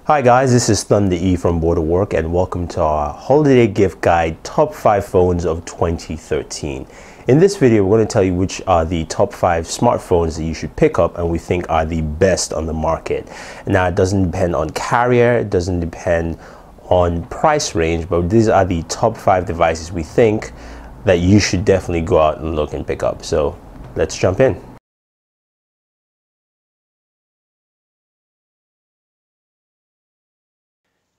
Hi guys, this is Thunder E from Booredatwork and welcome to our holiday gift guide top 5 phones of 2013. In this video, we're going to tell you which are the top 5 smartphones that you should pick up and we think are the best on the market. Now, it doesn't depend on carrier, it doesn't depend on price range, but these are the top 5 devices we think that you should definitely go out and look and pick up. So let's jump in.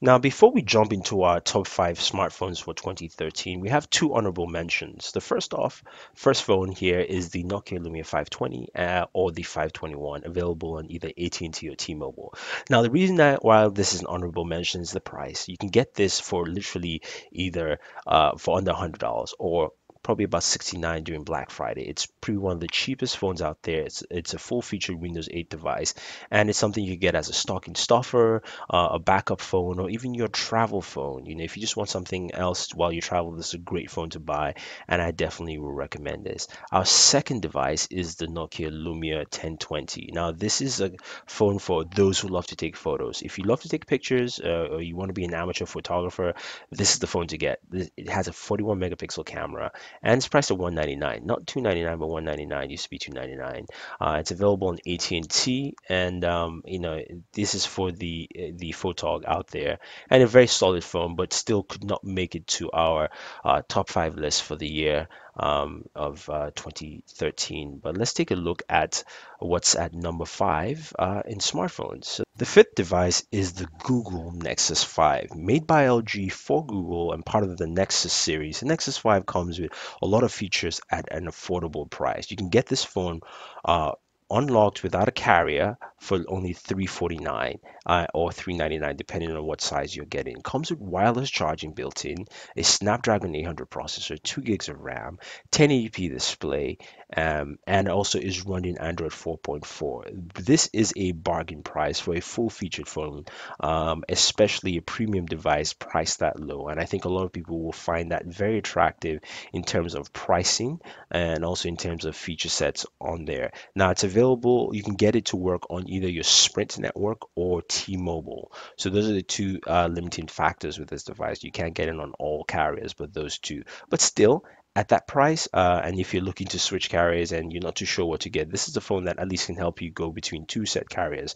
Now, before we jump into our top 5 smartphones for 2013, we have two honorable mentions. The first phone here is the Nokia Lumia 520 or the 521, available on either AT&T or T-Mobile. Now, the reason that why this is an honorable mention is the price. You can get this for literally either for under $100 or probably about 69 during Black Friday. It's probably one of the cheapest phones out there. It's a full-featured Windows 8 device, and it's something you get as a stocking stuffer, a backup phone, or even your travel phone. You know, if you just want something else while you travel, this is a great phone to buy, and I definitely will recommend this. Our second device is the Nokia Lumia 1020. Now, this is a phone for those who love to take photos. If you love to take pictures or you want to be an amateur photographer, this is the phone to get. It has a 41 megapixel camera and it's priced at $199, not $299, but $199. Used to be $299. It's available on AT&T, and you know, this is for the photog out there, and a very solid phone, but still could not make it to our top 5 list for the year of 2013. But let's take a look at what's at number 5 in smartphones. So the fifth device is the Google Nexus 5, made by LG for Google and part of the Nexus series. The Nexus 5 comes with a lot of features at an affordable price. You can get this phone unlocked without a carrier for only $349 or $399 depending on what size you're getting. Comes with wireless charging built in, a Snapdragon 800 processor, 2 gigs of RAM, 1080p display, and also is running Android 4.4. This is a bargain price for a full-featured phone, especially a premium device priced that low. And I think a lot of people will find that very attractive in terms of pricing and also in terms of feature sets on there. Now, it's available, you can get it to work on either your Sprint network or T-Mobile. So those are the two limiting factors with this device. You can't get it on all carriers, but those two. But still, at that price, and if you're looking to switch carriers and you're not too sure what to get, this is a phone that at least can help you go between two set carriers,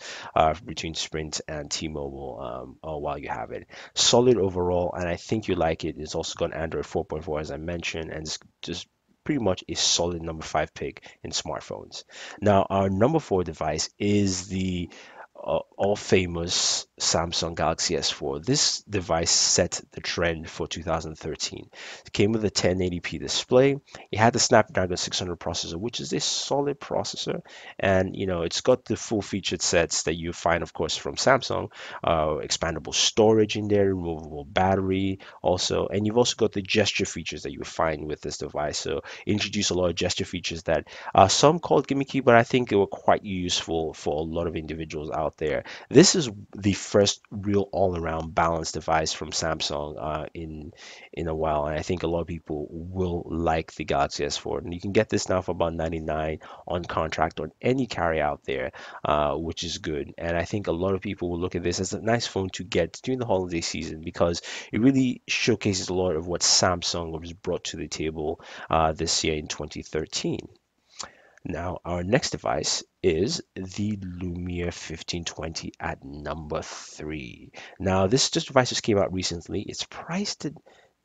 between Sprint and T-Mobile while you have it. Solid overall, and I think you like it. It's also got Android 4.4 as I mentioned, and it's just pretty much a solid number 5 pick in smartphones. Now, our number 4 device is the all famous Samsung Galaxy S4. This device set the trend for 2013. It came with a 1080p display. It had the Snapdragon 600 processor, which is a solid processor, and you know it's got the full featured sets that you find, of course, from Samsung. Expandable storage in there, removable battery, also, and you've also got the gesture features that you find with this device. So, introduce a lot of gesture features that some called gimmicky, but I think they were quite useful for a lot of individuals out there. This is the first real all-around balanced device from Samsung in a while, and I think a lot of people will like the Galaxy S4. And you can get this now for about $99 on contract on any carrier out there, which is good. And I think a lot of people will look at this as a nice phone to get during the holiday season because it really showcases a lot of what Samsung has brought to the table this year in 2013. Now, our next device is the Lumia 1520 at number 3. Now, this device just came out recently. It's priced at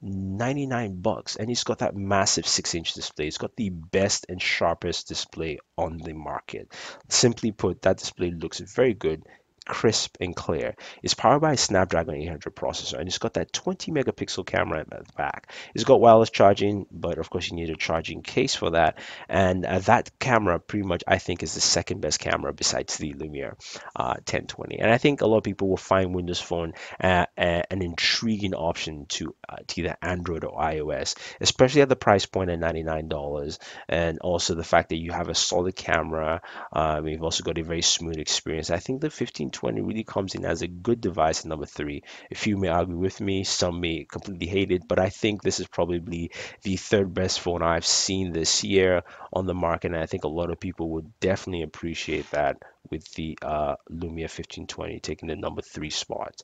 $99 and it's got that massive 6-inch display. It's got the best and sharpest display on the market. Simply put, that display looks very good, crisp and clear. It's powered by a Snapdragon 800 processor and it's got that 20 megapixel camera at the back. It's got wireless charging, but of course you need a charging case for that. And that camera pretty much I think is the second best camera besides the Lumia 1020. And I think a lot of people will find Windows Phone an intriguing option to either Android or iOS, especially at the price point at $99. And also the fact that you have a solid camera. You've also got a very smooth experience. I think the 1520 1520 really comes in as a good device at number three. A few may argue with me, some may completely hate it, but I think this is probably the third best phone I've seen this year on the market, and I think a lot of people would definitely appreciate that with the Lumia 1520 taking the number three spot.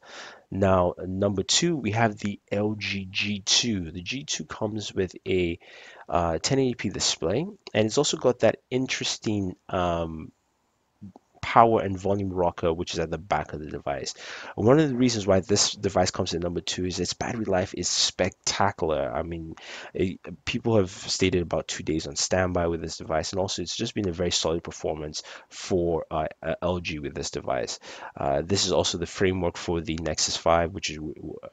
Now, number two, we have the LG G2. The G2 comes with a 1080p display, and it's also got that interesting power and volume rocker, which is at the back of the device. One of the reasons why this device comes in number two is its battery life is spectacular. I mean, people have stated about 2 days on standby with this device, and also it's just been a very solid performance for LG with this device. This is also the framework for the Nexus 5, which is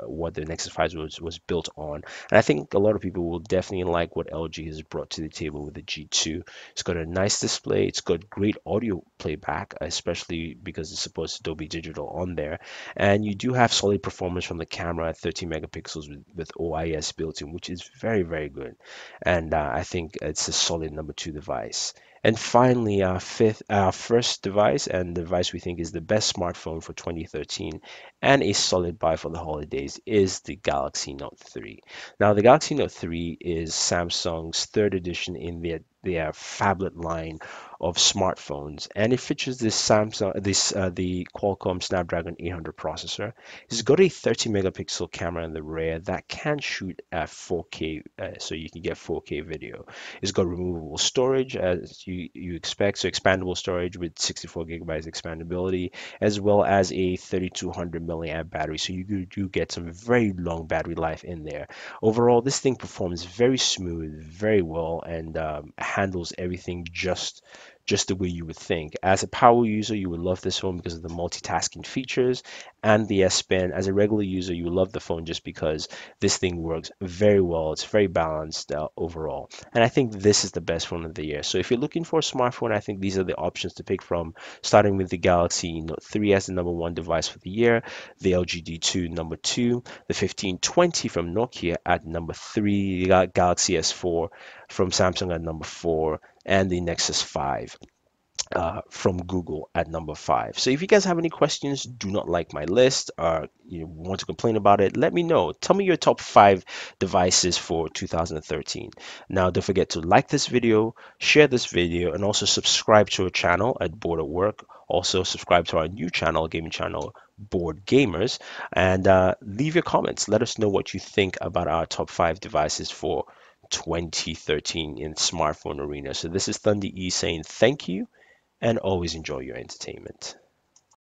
what the Nexus 5 was built on. And I think a lot of people will definitely like what LG has brought to the table with the G2. It's got a nice display. It's got great audio playback, especially because it supports Dolby Digital on there. And you do have solid performance from the camera at 13 megapixels with OIS built in, which is very, very good. And I think it's a solid number two device. And finally, our first device, and the device we think is the best smartphone for 2013 and a solid buy for the holidays, is the Galaxy Note 3. Now, the Galaxy Note 3 is Samsung's third edition in their phablet line of smartphones, and it features the Qualcomm Snapdragon 800 processor. It's got a 30 megapixel camera in the rear that can shoot at 4K, so you can get 4K video. It's got removable storage, as you expect, so expandable storage with 64 gigabytes expandability, as well as a 3200 milliamp battery, so you do get some very long battery life in there. Overall, this thing performs very smooth, very well, and handles everything just the way you would think. As a power user, you would love this phone because of the multitasking features and the S Pen. As a regular user, you would love the phone just because this thing works very well. It's very balanced overall. And I think this is the best phone of the year. So if you're looking for a smartphone, I think these are the options to pick from, starting with the Galaxy Note 3 as the number one device for the year, the LG D2 number two, the 1520 from Nokia at number three, you got Galaxy S4 from Samsung at number four, and the Nexus 5 from Google at number five. So if you guys have any questions, do not like my list, or you want to complain about it, let me know. Tell me your top five devices for 2013. Now, don't forget to like this video, share this video, and also subscribe to our channel at Bored at Work. Also, subscribe to our new channel, gaming channel, Bored Gamers, and leave your comments. Let us know what you think about our top five devices for 2013 in smartphone arena. So this is Thunder E saying thank you and always enjoy your entertainment.